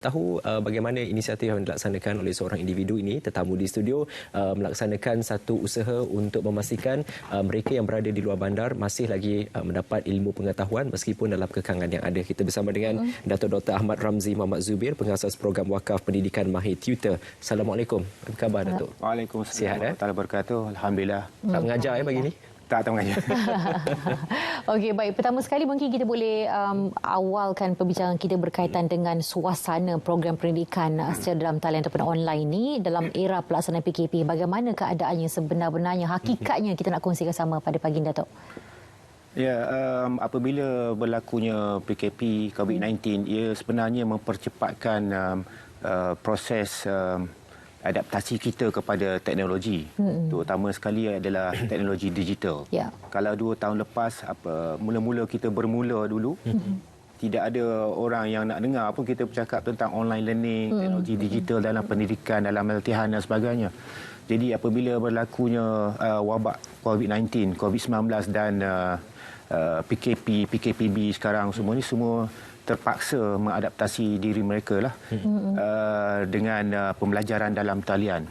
Tahu bagaimana inisiatif yang dilaksanakan oleh seorang individu ini, tetamu di studio melaksanakan satu usaha untuk memastikan mereka yang berada di luar bandar masih lagi mendapat ilmu pengetahuan meskipun dalam kekangan yang ada. Kita bersama dengan Datuk Dr. Ahmad Ramzi Muhammad Zubir, pengasas program wakaf pendidikan Mahir Tutor. Assalamualaikum. Apa khabar, Datuk? Waalaikumsalam. Sihat, warahmatullahi wabarakatuh. Alhamdulillah. Tak mengajar pagi ni? Tak mengajar. Okey, baik. Pertama sekali mungkin kita boleh awalkan perbincangan kita berkaitan dengan suasana program pendidikan secara dalam talian ataupun online ni dalam era pelaksanaan PKP. Bagaimana keadaannya sebenar-benarnya, hakikatnya kita nak kongsikan sama pada pagi ini, Datuk? Ya, apabila berlakunya PKP COVID-19, ia sebenarnya mempercepatkan proses adaptasi kita kepada teknologi, terutama sekali adalah teknologi digital. Ya. Kalau 2 tahun lepas, mula-mula kita bermula dulu, tidak ada orang yang nak dengar pun kita bercakap tentang online learning, teknologi digital dalam pendidikan, dalam latihan dan sebagainya. Jadi apabila berlakunya wabak COVID-19, COVID-19 dan PKP, PKPB sekarang semua terpaksa mengadaptasi diri mereka lah dengan pembelajaran dalam talian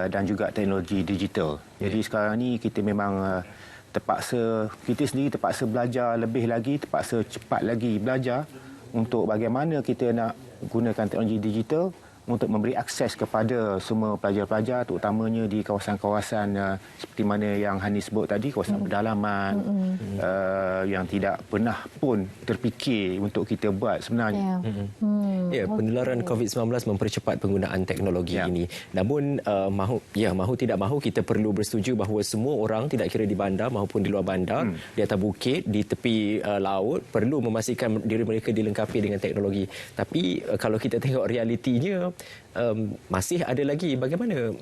dan juga teknologi digital. Jadi sekarang ni kita memang kita sendiri terpaksa belajar lebih lagi, terpaksa cepat lagi belajar untuk bagaimana kita nak gunakan teknologi digital untuk memberi akses kepada semua pelajar-pelajar, terutamanya di kawasan-kawasan seperti mana yang Hani sebut tadi, kawasan pedalaman yang tidak pernah pun terfikir untuk kita buat sebenarnya. Ya, penularan COVID-19 mempercepat penggunaan teknologi ini. Namun mahu tidak mahu kita perlu bersetuju bahawa semua orang, tidak kira di bandar maupun di luar bandar, di atas bukit, di tepi laut, perlu memastikan diri mereka dilengkapi dengan teknologi. Tapi kalau kita tengok realitinya, masih ada lagi. Bagaimana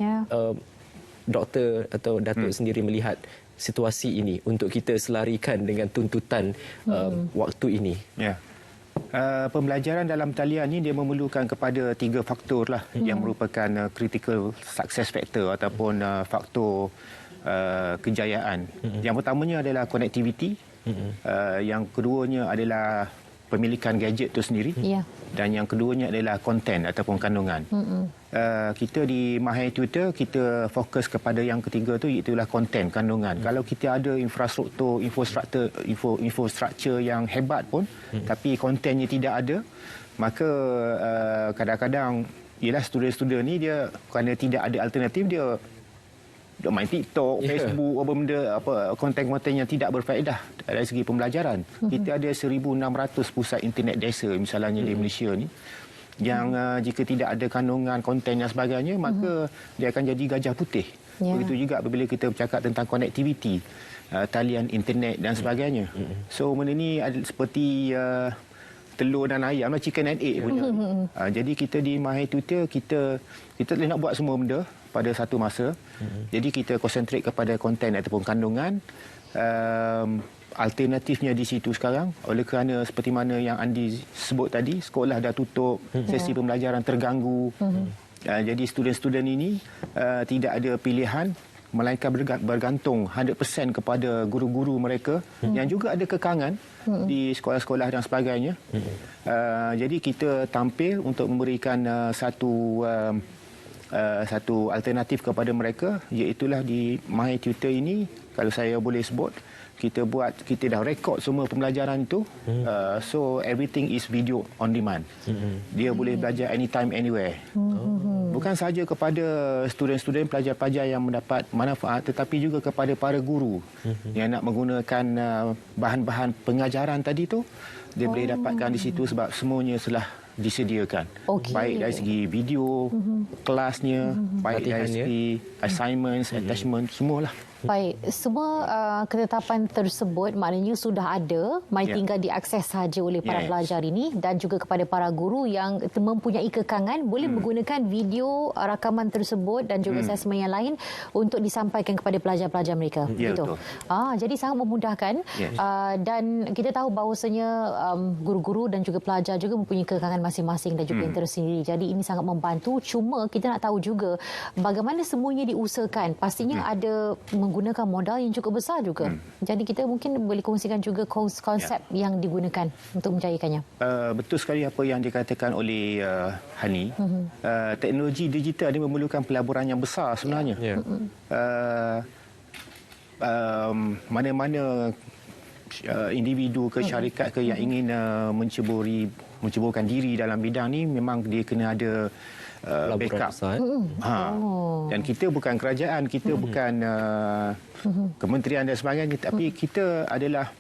doktor atau Datuk sendiri melihat situasi ini untuk kita selarikan dengan tuntutan waktu ini? Ya. Pembelajaran dalam talian ini dia memerlukan kepada 3 faktor lah yang merupakan critical success factor ataupun faktor kejayaan. Yang pertamanya adalah connectivity, yang keduanya adalah pemilikan gadget itu sendiri, dan yang keduanya adalah konten ataupun kandungan. Kita di Mahir Tutor, kita fokus kepada yang ketiga tu, iaitulah konten, kandungan. Kalau kita ada infrastruktur yang hebat pun, tapi kontennya tidak ada, maka kadang-kadang ialah student-student ni dia kerana tidak ada alternatif, dia main TikTok, Facebook, konten-konten yang tidak berfaedah dari segi pembelajaran. Kita ada 1,600 pusat internet desa misalnya di Malaysia ni, yang jika tidak ada kandungan konten dan sebagainya, maka dia akan jadi gajah putih. Begitu juga apabila kita bercakap tentang connectivity, talian internet dan sebagainya. So benda ni seperti telur dan ayam, chicken and egg punya. Jadi kita di Mahir Tutor, kita nak buat semua benda pada satu masa. Jadi kita konsentrate kepada konten ataupun kandungan. Alternatifnya di situ sekarang, oleh kerana seperti mana yang Andi sebut tadi, sekolah dah tutup, sesi pembelajaran terganggu. Jadi student-student ini tidak ada pilihan melainkan bergantung 100% kepada guru-guru mereka yang juga ada kekangan di sekolah-sekolah dan sebagainya. Jadi kita tampil untuk memberikan satu alternatif kepada mereka, iaitulah di Mahir Tutor ini, kalau saya boleh sebut, kita dah rekod semua pembelajaran itu, so everything is video on demand. Dia boleh belajar anytime, anywhere. Bukan sahaja kepada student-student, pelajar-pelajar yang mendapat manfaat, tetapi juga kepada para guru yang nak menggunakan bahan-bahan pengajaran tadi tu, dia boleh dapatkan di situ sebab semuanya telah disediakan. Baik dari segi video, kelasnya, baik dari segi assignments, attachment, semualah. Baik, semua ketetapan tersebut maknanya sudah ada, tinggal diakses sahaja oleh para pelajar ini, dan juga kepada para guru yang mempunyai kekangan boleh menggunakan video rakaman tersebut dan juga asesmen yang lain untuk disampaikan kepada pelajar-pelajar mereka. Betul. Jadi sangat memudahkan. Dan kita tahu bahawasanya guru-guru dan juga pelajar juga mempunyai kekangan masing-masing dan juga interest sendiri. Jadi ini sangat membantu. Cuma kita nak tahu juga bagaimana semuanya diusahakan. Pastinya ada menggunakan modal yang cukup besar juga. Jadi kita mungkin boleh kongsikan juga konsep yang digunakan untuk menjayakannya. Betul sekali apa yang dikatakan oleh Hani. Teknologi digital ini memerlukan pelaburan yang besar sebenarnya. Mana-mana individu ke syarikat ke yang ingin menceburkan diri dalam bidang ni, memang dia kena ada backup. Dan kita bukan kerajaan, kita bukan kementerian dan sebagainya, tapi kita adalah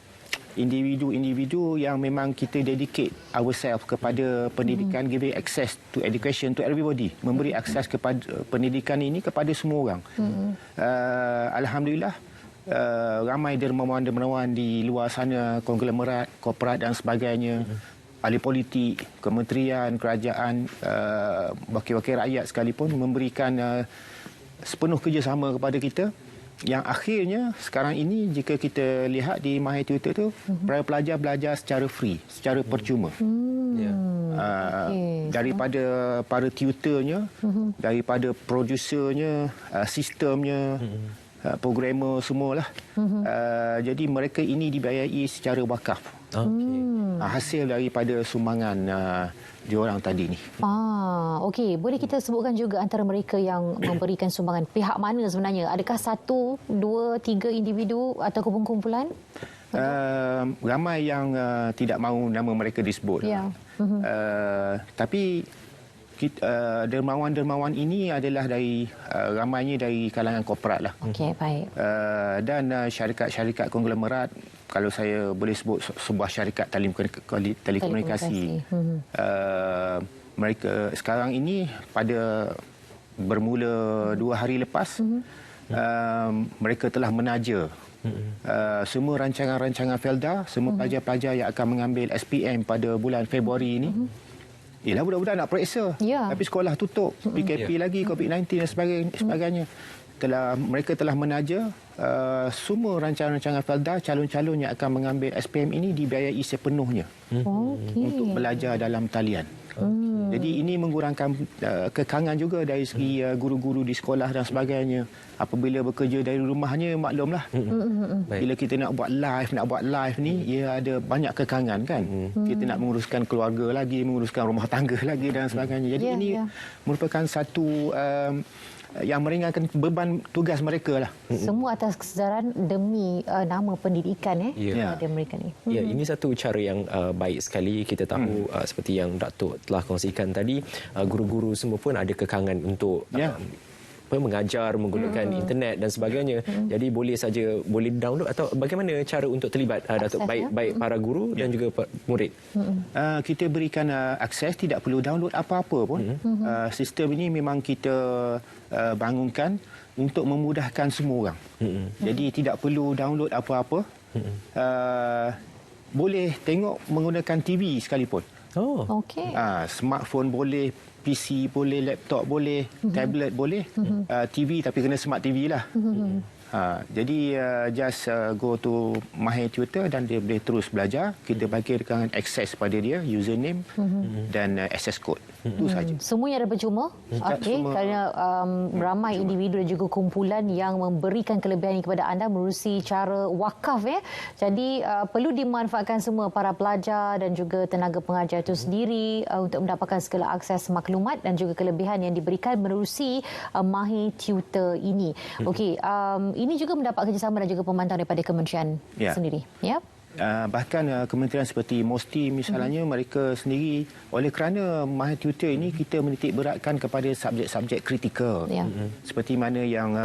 individu-individu yang memang kita dedicate ourselves kepada pendidikan, giving access to education to everybody, memberi akses kepada pendidikan ini kepada semua orang. Alhamdulillah, ramai dermawan-dermawan di luar sana, konglomerat, korporat dan sebagainya, ahli politik, kementerian, kerajaan, wakil-wakil rakyat sekalipun memberikan sepenuh kerjasama kepada kita, yang akhirnya sekarang ini jika kita lihat di MyTutor tu, para pelajar belajar secara free, secara percuma. Daripada para tutornya, daripada produsernya, sistemnya, programmer semualah. Jadi mereka ini dibayari secara wakaf. Hasil daripada sumbangan diorang tadi ni. Okey, boleh kita sebutkan juga antara mereka yang memberikan sumbangan, pihak mana sebenarnya? Adakah 1, 2, 3 individu atau kumpulan? Ramai yang tidak mahu nama mereka disebut. Tapi dermawan-dermawan ini adalah dari ramainya dari kalangan korporat lah. Okey, baik. Dan syarikat-syarikat konglomerat, kalau saya boleh sebut sebuah syarikat telekomunikasi. Mereka sekarang ini pada bermula 2 hari lepas, mereka telah menaja semua rancangan-rancangan Felda, semua pelajar-pelajar yang akan mengambil SPM pada bulan Februari ini. Yelah, budak-budak nak periksa. Tapi sekolah tutup, PKP lagi, COVID-19 dan sebagainya. Mereka telah menaja semua rancangan-rancangan Felda, calon-calon yang akan mengambil SPM ini dibiayai sepenuhnya untuk belajar dalam talian. Jadi ini mengurangkan kekangan juga dari segi guru-guru di sekolah dan sebagainya. Apabila bekerja dari rumahnya, maklumlah. Bila kita nak buat live ni, ia ada banyak kekangan kan. Kita nak menguruskan keluarga lagi, menguruskan rumah tangga lagi dan sebagainya. Jadi ini merupakan satu yang meringankan beban tugas mereka lah. Semua atas kesedaran demi nama pendidikan pada mereka ni. Ya, ini satu cara yang baik sekali. Kita tahu seperti yang Datuk telah kongsikan tadi, guru-guru semua pun ada kekangan untuk mengajar menggunakan internet dan sebagainya. Jadi boleh download, atau bagaimana cara untuk terlibat Datuk, baik para guru dan juga murid? Kita berikan akses, tidak perlu download apa-apa pun. Sistem ini memang kita bangunkan untuk memudahkan semua orang. Jadi tidak perlu download apa-apa. Boleh tengok menggunakan TV sekalipun. Okey. Smartphone boleh, PC boleh, laptop boleh, tablet boleh, TV tapi kena smart TV lah. Jadi just go to MyTutor dan dia boleh terus belajar. Kita bagikan akses pada dia, username dan access code. Itu saja. Semuanya ada percuma. Okey, kerana ramai individu dan juga kumpulan yang memberikan kelebihan ini kepada anda menerusi cara wakaf Jadi perlu dimanfaatkan semua para pelajar dan juga tenaga pengajar itu sendiri untuk mendapatkan segala akses maklumat dan juga kelebihan yang diberikan menerusi MyTutor ini. Okey, ini juga mendapat kerjasama dan juga pemantauan daripada kementerian sendiri. Bahkan kementerian seperti MOSTI misalnya, mereka sendiri, oleh kerana MyTutor ini kita menitik beratkan kepada subjek-subjek kritikal. Seperti mana yang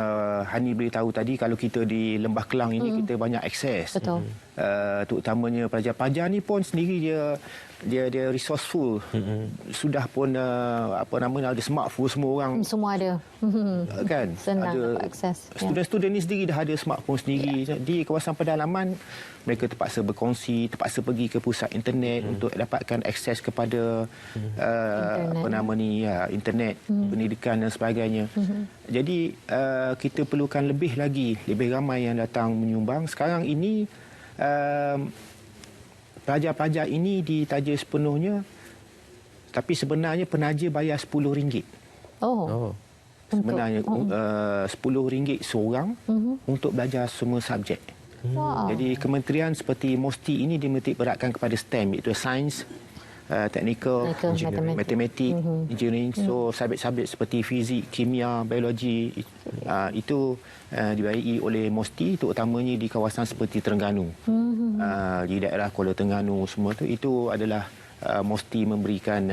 Hani beritahu tadi, kalau kita di Lembah Kelang ini kita banyak akses. Betul. Terutamanya pelajar-pelajar ni pun sendiri dia resourceful. Sudah pun ada smartphone, semua orang semua ada. Kan? Senang ada dapat akses. Student-student ni sendiri dah ada smartphone sendiri. Di kawasan pedalaman mereka terpaksa berkongsi, terpaksa pergi ke pusat internet untuk dapatkan akses kepada internet, pendidikan dan sebagainya. Jadi kita perlukan lebih ramai yang datang menyumbang. Sekarang ini pelajar-pelajar ini ditaja sepenuhnya, tapi sebenarnya penaja bayar RM10. sebenarnya RM10 seorang untuk belajar semua subjek. Wow. Jadi kementerian seperti MOSTI ini dimenitik beratkan kepada STEM, iaitu sains, technical, matematik, engineering. So subjek-subjek seperti fizik, kimia, biologi itu dibiayai oleh MOSTI, terutamanya di kawasan seperti Terengganu. Di daerah Kuala Terengganu semua itu adalah MOSTI memberikan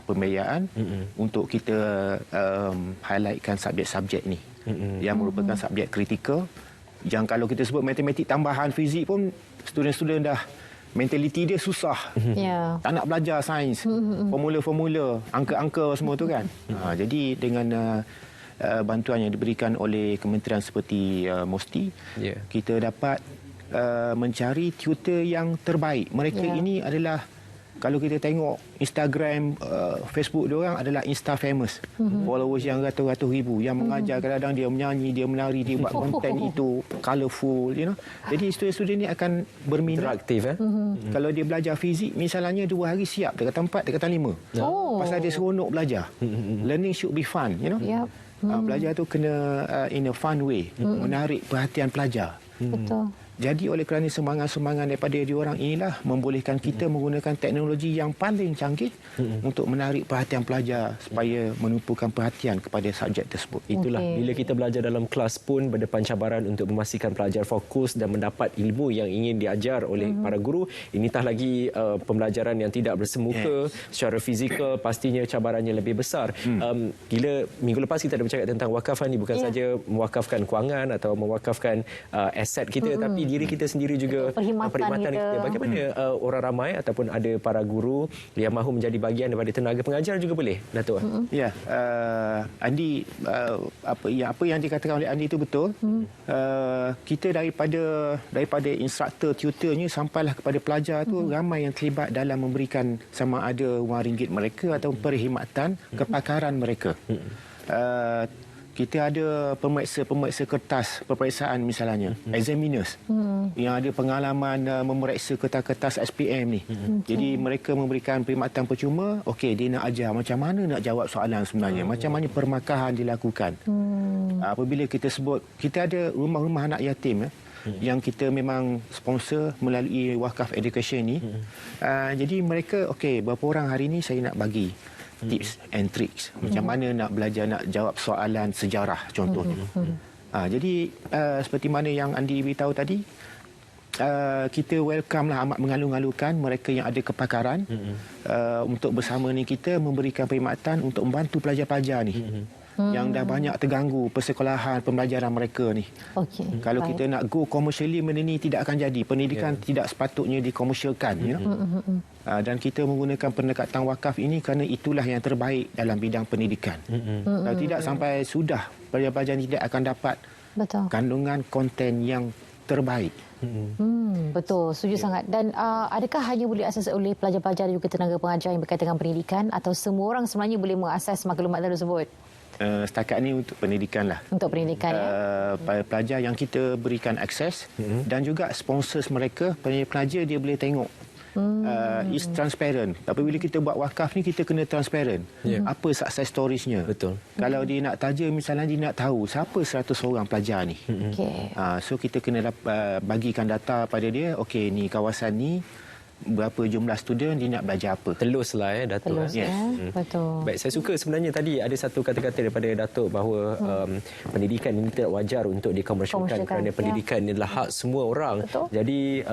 pembiayaan untuk kita highlightkan subjek-subjek ni yang merupakan subjek kritikal. Yang kalau kita sebut matematik tambahan, fizik pun student-student dah mentaliti dia susah. Tak nak belajar sains, formula-formula, angka-angka semua tu kan. Jadi dengan bantuan yang diberikan oleh kementerian seperti MOSTI, kita dapat mencari tutor yang terbaik. Mereka ini adalah, kalau kita tengok Instagram, Facebook diorang adalah Insta famous. Followers yang ratus-ratus ribu, yang mengajar, kadang-kadang dia menyanyi, dia menari, dia buat konten itu colourful, you know. Jadi student-student ni akan berminat. Interaktif. Kalau dia belajar fizik, misalnya 2 hari siap, dia kata 4, dia kata 5. Pasal dia seronok belajar. Learning should be fun, you know. Belajar tu kena in a fun way, menarik perhatian pelajar. Betul. Jadi oleh kerana semangat-semangat daripada diorang inilah membolehkan kita menggunakan teknologi yang paling canggih untuk menarik perhatian pelajar supaya menumpukan perhatian kepada subjek tersebut. Itulah bila kita belajar dalam kelas pun berdepan cabaran untuk memastikan pelajar fokus dan mendapat ilmu yang ingin diajar oleh para guru. Initah lagi pembelajaran yang tidak bersemuka secara fizikal, pastinya cabarannya lebih besar. Gila minggu lepas kita ada bercakap tentang wakaf ni, bukan saja mewakafkan kewangan atau mewakafkan aset kita, tapi diri kita sendiri juga, perkhidmatan kita. Bagaimana orang ramai ataupun ada para guru yang mahu menjadi bahagian daripada tenaga pengajar juga boleh, Datuk? Ya, Andi, apa yang dikatakan oleh Andi itu betul. Kita daripada instruktor, tutornya sampailah kepada pelajar tu, ramai yang terlibat dalam memberikan sama ada RM1 mereka atau perkhidmatan kepakaran mereka. Kita ada pemeriksa kertas peperiksaan misalnya, examiners yang ada pengalaman memeriksa kertas-kertas SPM ni. Jadi mereka memberikan perkhidmatan percuma. Okey, dia nak ajar macam mana nak jawab soalan sebenarnya, macam mana permakahan dilakukan. Apabila kita sebut, kita ada rumah-rumah anak yatim yang kita memang sponsor melalui Wakaf Education ni. Jadi mereka, okey, berapa orang hari ni saya nak bagi tips and tricks macam mana nak belajar nak jawab soalan sejarah contohnya. Jadi seperti mana yang Andi beritahu tadi, kita welcome lah, amat mengalu-alukan mereka yang ada kepakaran untuk bersama ni kita memberikan perkhidmatan untuk membantu pelajar-pelajar ni yang dah banyak terganggu persekolahan, pembelajaran mereka ni. Kalau kita nak go commercially, benda ni tidak akan jadi. Pendidikan tidak sepatutnya dikomersialkan. Dan kita menggunakan pendekatan wakaf ini kerana itulah yang terbaik dalam bidang pendidikan. Kalau tidak, sampai sudah pelajar-pelajar tidak akan dapat kandungan konten yang terbaik. Betul, setuju sangat. Dan adakah hanya boleh akses oleh pelajar-pelajar dan juga tenaga pengajar yang berkaitan dengan pendidikan, atau semua orang sebenarnya boleh mengakses maklumat tersebut? Setakat ni untuk pendidikan lah. Untuk pendidikan, pelajar yang kita berikan akses dan juga sponsors mereka, pelajar dia boleh tengok. Is transparent. Apabila kita buat wakaf ni, kita kena transparent. Apa success storiesnya. Betul. Kalau dia nak taja, misalnya dia nak tahu siapa 100 orang pelajar ni. So kita kena bagikan data pada dia. Okey, ni kawasan ni berapa jumlah student, dia nak belajar apa. Teluslah Datuk. Telus, betul. Baik, saya suka sebenarnya tadi ada satu kata-kata daripada Datuk bahawa pendidikan ini tidak wajar untuk dikomersialkan kerana pendidikan ini adalah hak semua orang. Betul. Jadi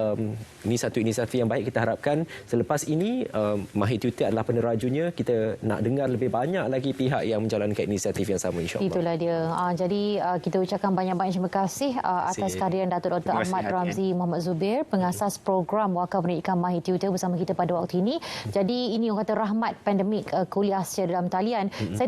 ini satu inisiatif yang baik. Kita harapkan selepas ini Mahir Tutor adalah penerajunya. Kita nak dengar lebih banyak lagi pihak yang menjalankan inisiatif yang sama, insya-Allah. Itulah dia. Jadi kita ucapkan banyak-banyak terima kasih atas kehadiran Datuk Dr. Ahmad Ramzi Muhammad Zubir, pengasas program Wakaf Pendidikan Mahir Tutor bersama kita pada waktu ini. Jadi ini orang kata rahmat pandemik kuliah secara dalam talian. Saya